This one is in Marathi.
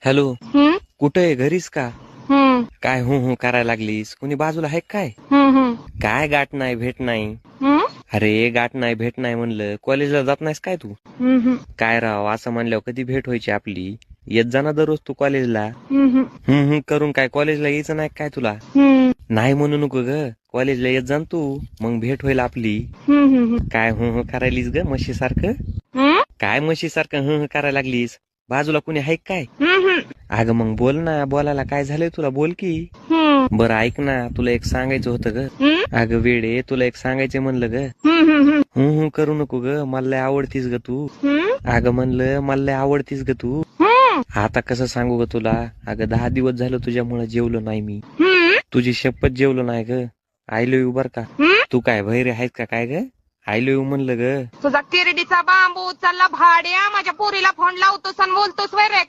हॅलो, हम्म कुठे आहे? घरीच का? हम्म काय हू करायला लागलीस? कुणी बाजूला आहे काय? हम्म काय गाठ नाही भेट नाही? हम्म अरे गाठ नाही भेट नाही म्हणलं, कॉलेजला जात नाहीस काय तू? हम्म काय राव, असं म्हणल्यावर कधी भेट व्हायची आपली? येत जा ना दररोज तू कॉलेजला. हम्म करून काय कॉलेजला यायचं नाही काय तुला? नाही म्हणू नको ग, कॉलेजला येत जा ना तू, मग भेट होईल आपली. काय हू करायलीस ग म्हशी सारखं? काय म्हशी सारखं हू करायला लागलीस? बाजूला कुणी आहे काय? अगं मग बोल ना, बोलायला काय झालंय तुला? बोल की. बरं ऐक ना, तुला एक सांगायचं होतं ग. अगं वेडे, तुला एक सांगायचं म्हणलं ग. हू करू नको ग, मला लय आवडतीस ग तू. अगं म्हणलं मला लय आवडतीस ग तू. आता कसं सांगू ग तुला? अगं 10 दिवस झालं तुझ्यामुळे जेवलो नाही मी. तुझी शपथ जेवलो नाही ग. आय लव्ह यू बर का. तू काय बहिरे आहेस का काय ग? आय लव्ह यू म्हणलं ग. तुझा किरडीचा बांबू उचलला भाड्या, माझ्या पोरीला फोन लावतोस आणि बोलतोस वैरे